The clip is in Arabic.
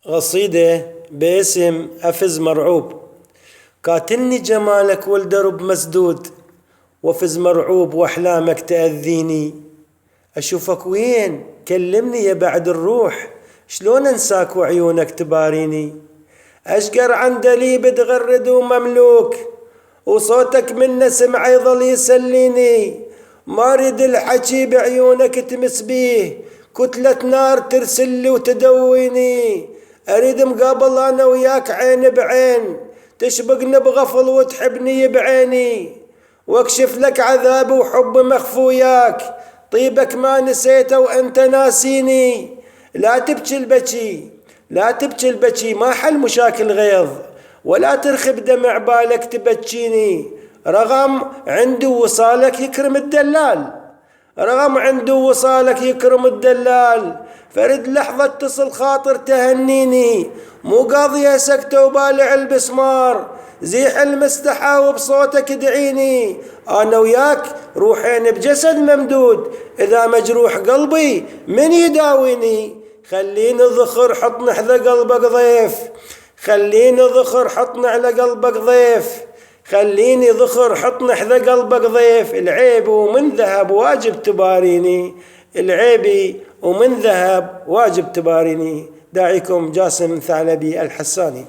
قصيدة باسم أفز مرعوب. قاتلني جمالك والدرب مسدود، وفز مرعوب وأحلامك تأذيني. أشوفك وين؟ كلمني يا بعد الروح، شلون أنساك وعيونك تباريني. أشقر عن دليب تغرد ومملوك، وصوتك من سمع يظل يسليني. ما أريد الحكي بعيونك تمس بيه، كتلة نار ترسلي وتدويني. أريد مقابل أنا وياك عين بعين، تشبقني بغفل وتحبني بعيني. واكشف لك عذاب وحب مخفوياك، طيبك ما نسيته وأنت ناسيني. لا تبكي البكي، لا تبكي البكي، ما حل مشاكل غيظ، ولا ترخب دمع بالك تبكيني. رغم عندي وصالك يكرم الدلال، رغم عنده وصالك يكرم الدلال. فرد لحظة تصل خاطر تهنيني، مو قاضية سكتة وبالع البسمار. زيح المستحى وبصوتك ادعيني. أنا وياك روحين بجسد ممدود، إذا مجروح قلبي من يداويني. خليني ذخر حطن حذا قلبك ضيف، خليني ذخر حطن على قلبك ضيف، خليني ذخر حطن حذا قلبك ضيف. العيب ومن ذهب واجب تباريني، العيب ومن ذهب واجب تباريني. داعيكم جاسم ثعلبي الحساني.